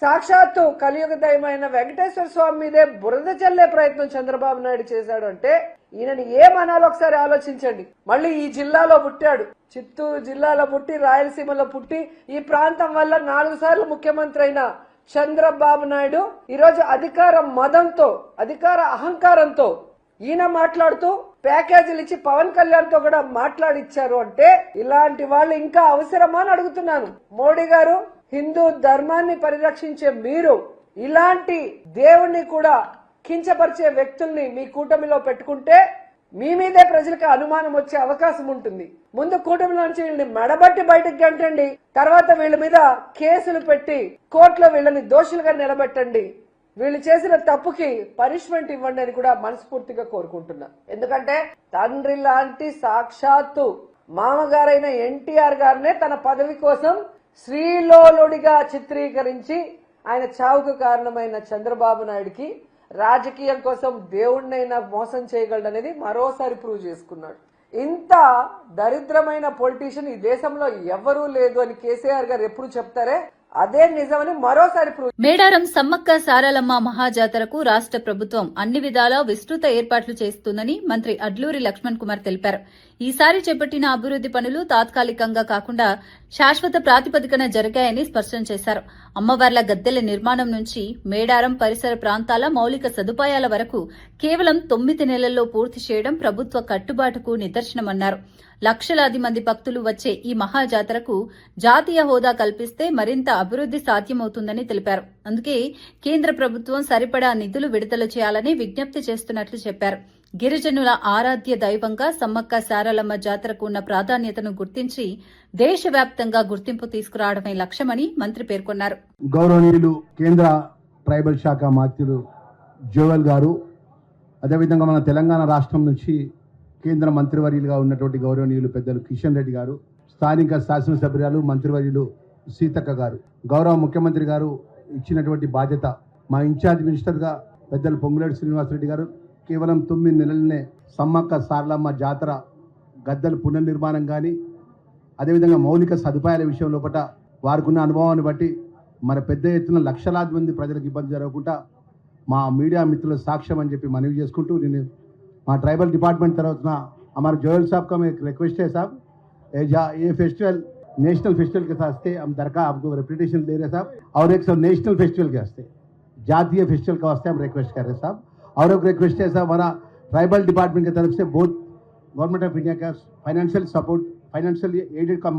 సాక్షాత్తు కలియుగ దైవమైన వెంకటేశ్వర స్వామి మీదే బురద చల్లే ప్రయత్నం చంద్రబాబు నాయుడు చేశాడు అంటే ఈయనని ఏమనాలో ఒకసారి ఆలోచించండి. మళ్ళీ ఈ జిల్లాలో పుట్టాడు, చిత్తూరు జిల్లాలో పుట్టి, రాయలసీమలో పుట్టి, ఈ ప్రాంతం వల్ల 4 సార్లు ముఖ్యమంత్రి అయిన చంద్రబాబు నాయుడు ఈరోజు అధికార మదంతో, అధికార అహంకారంతో ఈయన మాట్లాడుతూ ప్యాకేజీలు ఇచ్చి పవన్ కళ్యాణ్ తో కూడా మాట్లాడిచ్చారు అంటే ఇలాంటి వాళ్ళు ఇంకా అవసరమా అని అడుగుతున్నాను. మోడీ గారు, హిందూ ధర్మాన్ని పరిరక్షించే మీరు ఇలాంటి దేవుణ్ణి కూడా కించపరిచే వ్యక్తుల్ని మీ కూటమిలో పెట్టుకుంటే మీ మీదే ప్రజలకు అనుమానం వచ్చే అవకాశం ఉంటుంది. ముందు కూటమిలో నుంచి వీళ్ళని మెడబట్టి బయటకు గంటండి, తర్వాత వీళ్ళ మీద కేసులు పెట్టి కోర్టులో వీళ్ళని దోషులుగా నిలబెట్టండి. వీళ్ళు చేసిన తప్పుకి పనిష్మెంట్ ఇవ్వండి అని కూడా మనస్ఫూర్తిగా కోరుకుంటున్నా. ఎందుకంటే తండ్రి లాంటి సాక్షాత్తు మామగారైన ఎన్టీఆర్ గారినే తన పదవి కోసం శ్రీలోలుడిగా చిత్రీకరించి ఆయన చావుకు కారణమైన చంద్రబాబు నాయుడికి రాజకీయం కోసం దేవుణ్ణైనా మోసం చేయగలడనేది మరోసారి ప్రూవ్ చేసుకున్నాడు. ఇంత దరిద్రమైన పొలిటీషియన్ ఈ దేశంలో ఎవరూ లేదు అని కేసీఆర్ గారు ఎప్పుడు చెప్తారే అదే నిజమని మరోసారి ప్రూవ్. మేడారం సమ్మక్క సారలమ్మ మహాజాతరకు రాష్ట్ర ప్రభుత్వం అన్ని విధాలా విస్తృత ఏర్పాట్లు చేస్తుందని మంత్రి అడ్లూరి లక్ష్మణ్ కుమార్ తెలిపారు. ఈసారి చేపట్టిన అభివృద్ది పనులు తాత్కాలికంగా కాకుండా శాశ్వత ప్రాతిపదికన జరిగాయని స్పష్టం చేశారు. అమ్మవార్ల గద్దెల నిర్మాణం నుంచి మేడారం పరిసర ప్రాంతాల మౌలిక సదుపాయాల వరకు కేవలం 9 నెలల్లో పూర్తి చేయడం ప్రభుత్వ కట్టుబాటుకు నిదర్శనమన్నారు. లక్షలాది మంది భక్తులు వచ్చే ఈ మహాజాతరకు జాతీయ హోదా కల్పిస్తే మరింత అభివృద్ది సాధ్యమవుతుందని తెలిపారు. అందుకే కేంద్ర ప్రభుత్వం సరిపడా నిధులు విడుదల చేయాలని విజ్ఞప్తి చేస్తున్నట్లు చెప్పారు. గిరిజనుల ఆరాధ్య దైవంగా సమ్మక్క సారలమ్మ జాతరకు ఉన్న ప్రాధాన్యతను గుర్తించి దేశవ్యాప్తంగా గుర్తింపు తీసుకురావడమే లక్ష్యమని మంత్రి పేర్కొన్నారు. గౌరవనీయులు కేంద్ర ట్రైబల్ శాఖ మంత్రులు జోవెల్ గారు, అదేవిధంగా మన తెలంగాణ రాష్ట్రం నుంచి కేంద్ర మంత్రివర్యులుగా ఉన్నటువంటి గౌరవనీయులు పెద్దలు కిషన్ రెడ్డి గారు, స్థానిక శాసనసభ్యురాలు మంత్రివర్యులు సీతక్క గారు, గౌరవ ముఖ్యమంత్రి గారు ఇచ్చినటువంటి బాధ్యత, మా ఇన్ఛార్జ్ మినిస్టర్గా పెద్దలు పొంగులేటి శ్రీనివాసరెడ్డి గారు కేవలం 9 నెలలనే సమ్మక్క సారలమ్మ జాతర గద్దెల పునర్నిర్మాణం కానీ, అదేవిధంగా మౌలిక సదుపాయాల విషయం లోపల వారికున్న అనుభవాన్ని బట్టి మన పెద్ద ఎత్తున లక్షలాది మంది ప్రజలకు ఇబ్బంది జరగకుండా మా మీడియా మిత్రుల సాక్ష్యం అని చెప్పి మనవి చేసుకుంటూ, నేను మా ट्राइबल डिपार्टमेंट तरफ ना हमारे जोयल साहब का मैं एक रिक्वेस्ट है साहब, ये फेस्टिवल नेशनल फेस्टिवल के साथ हम दरकार आपको रेपुटेशन दे रहे साहब, और एक सब नेशनल फेस्टिवल के वास्ते जातीय फेस्टिवल के वास्ते हम रिक्वेस्ट कर रहे हैं साहब. और एक रिक्वेस्ट है साहब, हमारा ट्राइबल डिपार्टमेंट की तरफ से बहुत गवर्नमेंट ऑफ इंडिया का फाइनेंशियल सपोर्ट, फाइनेंशियल एडेड का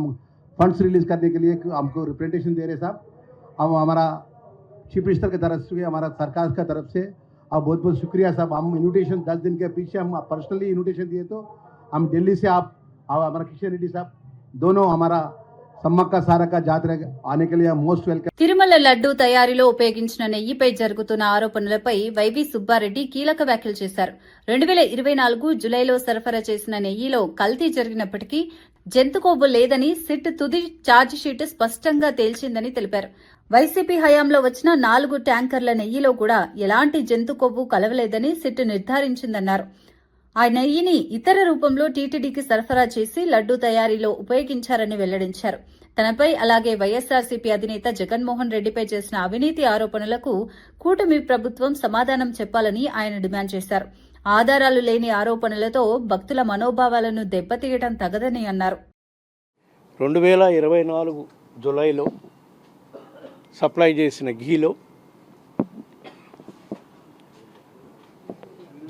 फंड्स रिलीज करने के लिए हमको रिप्रेजेंटेशन दे रहे साहब. हम हमारा चीफ मिनिस्टर की तरफ से, हमारा सरकार की तरफ से आप बहुत बहुत शुक्रिया साहब. हम इन्विटेशन 10 दिन के पीछे हम पर्सनली इन्विटेशन दिए, तो हम दिल्ली से आप हमारा किशन रेड्डी साहब दोनों हमारा సమ్మక్క సారక్క జాతర ఆనే के लिए మోస్ట్ వెల్కమ్. తిరుమల లడ్డూ తయారీలో ఉపయోగించిన నెయ్యిపై జరుగుతున్న ఆరోపణలపై వైవి సుబ్బారెడ్డి కీలక వ్యాఖ్యలు చేశారు. 2024 జులైలో సరఫరా చేసిన నెయ్యిలో కల్తీ జరిగినప్పటికీ జంతుకొవ్వు లేదని సిట్ తుది ఛార్జిషీట్ స్పష్టంగా తేల్చిందని తెలిపారు. వైసీపీ హయాంలో వచ్చిన 4 ట్యాంకర్ల నెయ్యిలో కూడా ఎలాంటి జంతుకొవ్వు కలవలేదని సిట్ నిర్ధారించిందన్నారు. ఆ నెయ్యిని ఇతర రూపంలో టీటీడీకి సరఫరా చేసి లడ్డూ తయారీలో ఉపయోగించారని వెల్లడించారు. తనపై అలాగే వైఎస్సార్సీపీ అధినేత జగన్మోహన్ రెడ్డిపై చేసిన అవినీతి ఆరోపణలకు కూటమి ప్రభుత్వం సమాధానం చెప్పాలని ఆయన డిమాండ్ చేశారు. ఆధారాలు లేని ఆరోపణలతో భక్తుల మనోభావాలను దెబ్బతీయడం తగదని అన్నారు. 2024 జూలైలో సప్లై చేసిన ఘీలో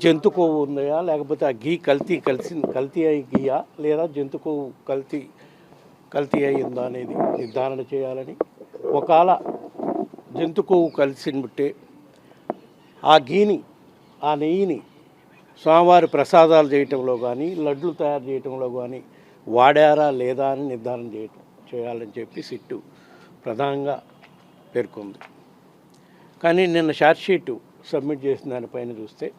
జంతు కొవ్వు ఉందా, లేకపోతే ఆ ఘీ కల్తీ అయి ఘీయా, లేదా జంతు కొవ్వు కల్తీ అయిందా అనేది నిర్ధారణ చేయాలని, ఒకవేళ జంతు కొవ్వు కలిసినట్టే ఆ ఘీని, ఆ నెయ్యిని స్వామివారి ప్రసాదాలు చేయటంలో కానీ, లడ్లు తయారు చేయటంలో కానీ వాడారా లేదా అని నిర్ధారణ చేయాలని చెప్పి సిట్టు ప్రధానంగా పేర్కొంది. కానీ నిన్న ఛార్జ్షీట్ సబ్మిట్ చేసిన దానిపైన చూస్తే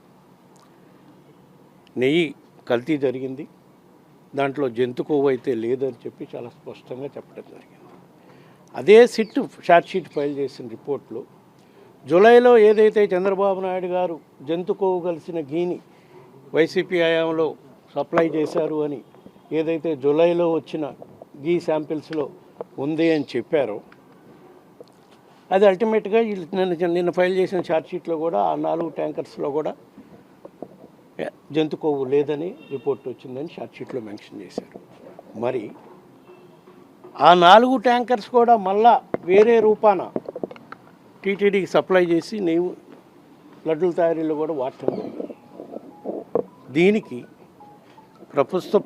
నెయ్యి కల్తీ జరిగింది, దాంట్లో జంతు కొవ్వు అయితే లేదని చెప్పి చాలా స్పష్టంగా చెప్పడం జరిగింది. అదే సిట్ ఛార్జ్షీట్ ఫైల్ చేసిన రిపోర్ట్లో జూలైలో ఏదైతే చంద్రబాబు నాయుడు గారు జంతు కొవ్వు కలిసిన ఘీని వైసీపీ హయాంలో సప్లై చేశారు అని ఏదైతే జూలైలో వచ్చిన ఘీ శాంపిల్స్లో ఉంది అని చెప్పారో, అది అల్టిమేట్గా నిన్న ఫైల్ చేసిన ఛార్జ్షీట్లో కూడా ఆ 4 ట్యాంకర్స్లో కూడా జంతు కొవ్వు లేదని రిపోర్ట్ వచ్చిందని ఛార్జ్షీట్లో మెన్షన్ చేశారు. మరి ఆ 4 ట్యాంకర్స్ కూడా మళ్ళా వేరే రూపాన టీటీడీకి సప్లై చేసి నెయ్యి లడ్డూల తయారీలో కూడా వాడటం జరిగింది. దీనికి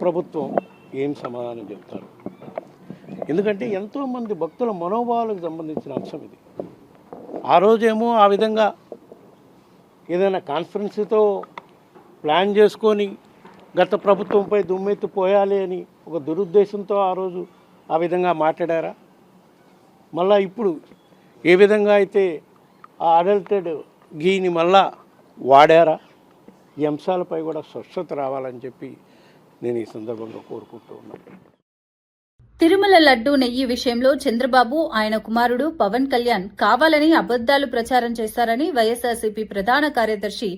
ప్రభుత్వం ఏం సమాధానం చెప్తారు? ఎందుకంటే ఎంతోమంది భక్తుల మనోభావాలకు సంబంధించిన అంశం ఇది. ఆ రోజేమో ఆ విధంగా ఏదైనా కాన్ఫరెన్స్తో ప్లాన్ చేసుకొని గత ప్రభుత్వంపై దుమ్మెత్తి పోయాలి అని ఒక దురుద్దేశంతో ఆ రోజు ఆ విధంగా మాట్లాడారా? మళ్ళీ ఇప్పుడు ఏ విధంగా అయితే ఆ అడల్టెడ్ ఘీని మళ్ళా వాడారా? ఈ అంశాలపై కూడా స్పష్టత రావాలని చెప్పి నేను ఈ సందర్భంగా కోరుకుంటూ ఉన్నాను. తిరుమల లడ్డూ నెయ్యి విషయంలో చంద్రబాబు, ఆయన కుమారుడు పవన్ కళ్యాణ్ కావాలని అబద్దాలు ప్రచారం చేశారని వైఎస్సార్సీపీ ప్రధాన కార్యదర్శి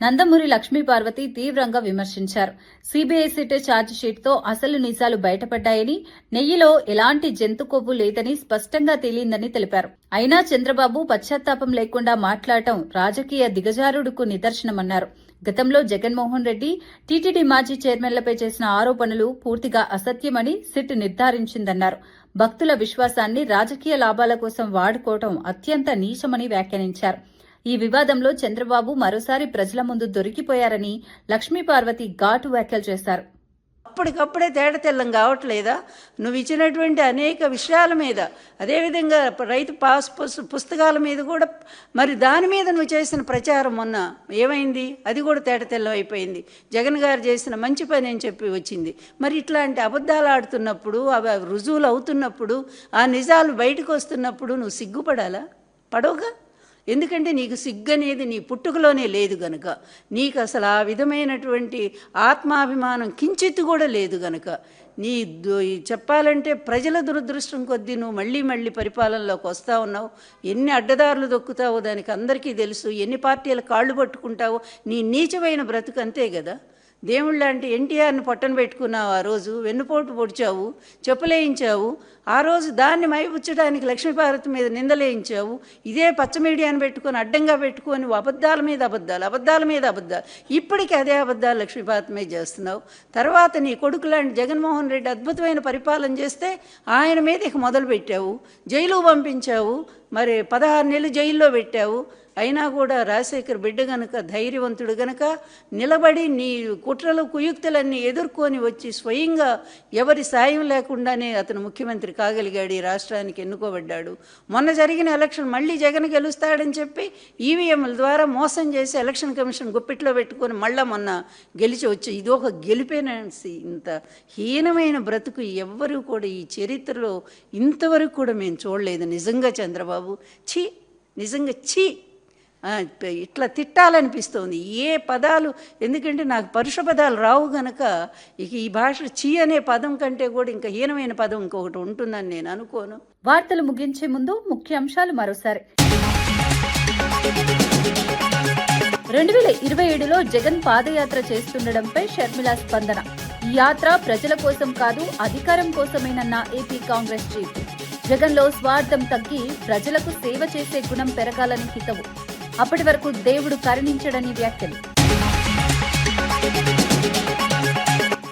నందమూరి లక్ష్మీపార్వతి తీవ్రంగా విమర్శించారు. సీబీఐ సిట్ ఛార్జిషీట్తో అసలు నిజాలు బయటపడ్డాయని, నెయ్యిలో ఎలాంటి జంతు కొవ్వు లేదని స్పష్టంగా తేలిందని తెలిపారు. అయినా చంద్రబాబు పశ్చాత్తాపం లేకుండా మాట్లాడటం రాజకీయ దిగజారుడుకు నిదర్శనమన్నారు. గతంలో జగన్మోహన్ రెడ్డి, టీటీడీ మాజీ చైర్మన్లపై చేసిన ఆరోపణలు పూర్తిగా అసత్యమని సిట్ నిర్ధారించిందన్నారు. భక్తుల విశ్వాసాన్ని రాజకీయ లాభాల కోసం వాడుకోవటం అత్యంత నీచమని వ్యాఖ్యానించారు. ఈ వివాదంలో చంద్రబాబు మరోసారి ప్రజల ముందు దొరికిపోయారని లక్ష్మీపార్వతి ఘాటు వ్యాఖ్యలు చేశారు. అప్పటికప్పుడే తేటతెల్లం కావట్లేదా? నువ్వు ఇచ్చినటువంటి అనేక విషయాల మీద, అదేవిధంగా రైతు పుస్తకాల మీద కూడా, మరి దాని మీద నువ్వు చేసిన ప్రచారం మొన్న ఏమైంది? అది కూడా తేటతెల్లం అయిపోయింది. జగన్ గారు చేసిన మంచి పని అని చెప్పి వచ్చింది. మరి ఇట్లాంటి అబద్ధాలు ఆడుతున్నప్పుడు, అవి రుజువులు అవుతున్నప్పుడు, ఆ నిజాలు బయటకు వస్తున్నప్పుడు నువ్వు సిగ్గుపడాలా? పడవుగా. ఎందుకంటే నీకు సిగ్గు అనేది నీ పుట్టుకలోనే లేదు గనుక, నీకు అసలు ఆ విధమైనటువంటి ఆత్మాభిమానం కించిత్తు కూడా లేదు గనుక, నీ చెప్పాలంటే ప్రజల దురదృష్టం కొద్దీ నువ్వు మళ్ళీ పరిపాలనలోకి వస్తూ ఉన్నావు. ఎన్ని అడ్డదారులు దొక్కుతావో దానికి అందరికీ తెలుసు. ఎన్ని పార్టీల కాళ్ళు పట్టుకుంటావో. నీ నీచమైన బ్రతుకు అంతే కదా. దేవుళ్ళంటే ఎన్టీఆర్ని పట్టన పెట్టుకున్నావు, ఆ రోజు వెన్నుపోటు పొడిచావు, చెప్పులేయించావు. ఆ రోజు దాన్ని మైపుచ్చడానికి లక్ష్మీపార్వతి మీద నిందలేయించావు. ఇదే పచ్చ మీడియాని పెట్టుకొని అడ్డంగా పెట్టుకొని అబద్ధాల మీద అబద్ధాలు. ఇప్పటికీ అదే అబద్ధాలు లక్ష్మీపార్వతి మీద చేస్తున్నావు. తర్వాత నీ కొడుకు లాంటి జగన్మోహన్ రెడ్డి అద్భుతమైన పరిపాలన చేస్తే ఆయన మీద ఇక మొదలు పెట్టావు. జైలు పంపించావు. మరి 16 నెలలు జైల్లో పెట్టావు. అయినా కూడా రాజశేఖర్ బిడ్డ గనక, ధైర్యవంతుడు గనక నిలబడి నీ కుట్రలు కుయుక్తులన్నీ ఎదుర్కొని వచ్చి స్వయంగా ఎవరి సాయం లేకుండానే అతను ముఖ్యమంత్రి కాగలిగాడు, ఈ రాష్ట్రానికి ఎన్నుకోబడ్డాడు. మొన్న జరిగిన ఎలక్షన్ మళ్ళీ జగన్ గెలుస్తాడని చెప్పి ఈవీఎంల ద్వారా మోసం చేసి ఎలక్షన్ కమిషన్ గుప్పిట్లో పెట్టుకొని మళ్ళా మొన్న గెలిచి వచ్చి ఇది ఒక గెలిపేనంసి. ఇంత హీనమైన బ్రతుకు ఎవ్వరూ కూడా ఈ చరిత్రలో ఇంతవరకు కూడా మేము చూడలేదు. నిజంగా చంద్రబాబు ఛీ, నిజంగా ఛీ. ఇట్లా తిట్టాలనిపిస్తుంది. ఏ పదాలు, ఎందుకంటే నాకు పరుష పదాలు రావు గనక ఇక ఈ భాష చీ అనే పదం కంటే కూడా ఇంకా హీనమైన పదం ఇంకొకటి ఉంటుందని నేను అనుకోను. వార్తలు ముగించే ముందు ముఖ్యాంశాలు మరోసారి. 2027లో జగన్ పాదయాత్ర చేస్తుండడంపై షర్మిల స్పందన. ఈ యాత్ర ప్రజల కోసం కాదు, అధికారం కోసమేనన్న ఏపీ కాంగ్రెస్ చీఫ్. జగన్లో స్వార్థం తగ్గి ప్రజలకు సేవ చేసే గుణం పెరగాలని హితవు. అప్పటి వరకు దేవుడు కరుణించడని వ్యాఖ్యలు.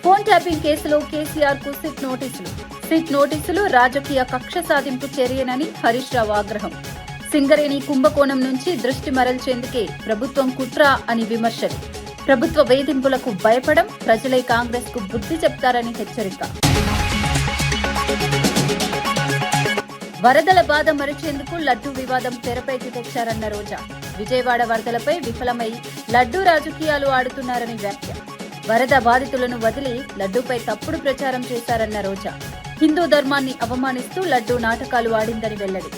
ఫోన్ ట్యాపింగ్ కేసులో కేసీఆర్ కు సిట్ నోటీసులు రాజకీయ కక్ష సాధింపు చర్యనని హరీష్ రావు ఆగ్రహం. సింగరేణి కుంభకోణం నుంచి దృష్టి మరల్చేందుకే ప్రభుత్వం కుట్ర అని విమర్శలు. ప్రభుత్వ వేధింపులకు భయపడం, ప్రజలే కాంగ్రెస్ కు బుద్ధి చెప్తారని హెచ్చరిక. వరదల బాధ మరిచేందుకు లడ్డూ వివాదం తెరపైకి తెచ్చారన్న రోజా. విజయవాడ వరదలపై విఫలమై లడ్డూ రాజకీయాలు ఆడుతున్నారని వ్యాఖ్య. వరద బాధితులను వదిలి లడ్డూపై తప్పుడు ప్రచారం చేశారన్న రోజా. హిందూ ధర్మాన్ని అవమానిస్తూ లడ్డూ నాటకాలు ఆడిందని వెల్లడి.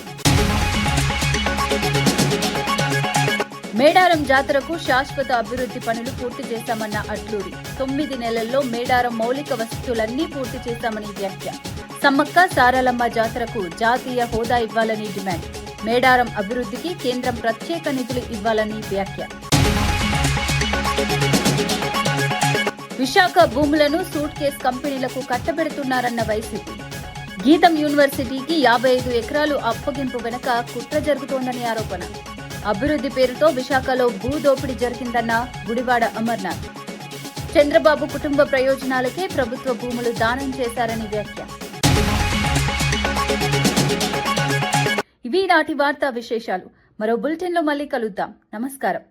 మేడారం జాతరకు శాశ్వత అభివృద్ధి పనులు పూర్తి చేశామన్న అట్లూరి. 9 నెలల్లో మేడారం మౌలిక వసతులన్నీ పూర్తి చేశామని వ్యాఖ్య. సమ్మక్క సారలమ్మ జాతరకు జాతీయ హోదా ఇవ్వాలని డిమాండ్. మేడారం అభివృద్ధికి కేంద్రం ప్రత్యేక నిధులు ఇవ్వాలని వ్యాఖ్య. విశాఖ భూములను సూట్ కేస్ కంపెనీలకు కట్టబెడుతున్నారన్న వైసీపీ. గీతం యూనివర్సిటీకి 55 ఎకరాలు అప్పగింపు వెనుక కుట్ర జరుగుతోందని ఆరోపణ. అభివృద్ధి పేరుతో విశాఖలో భూదోపిడీ జరిగిందన్న గుడివాడ అమర్నాథ్. చంద్రబాబు కుటుంబ ప్రయోజనాలకే ప్రభుత్వ భూములు దానం చేశారని వ్యాఖ్య. ఇవి నాటి వార్తా విశేషాలు. మరో బులెటిన్లో మళ్ళీ కలుద్దాం. నమస్కారం.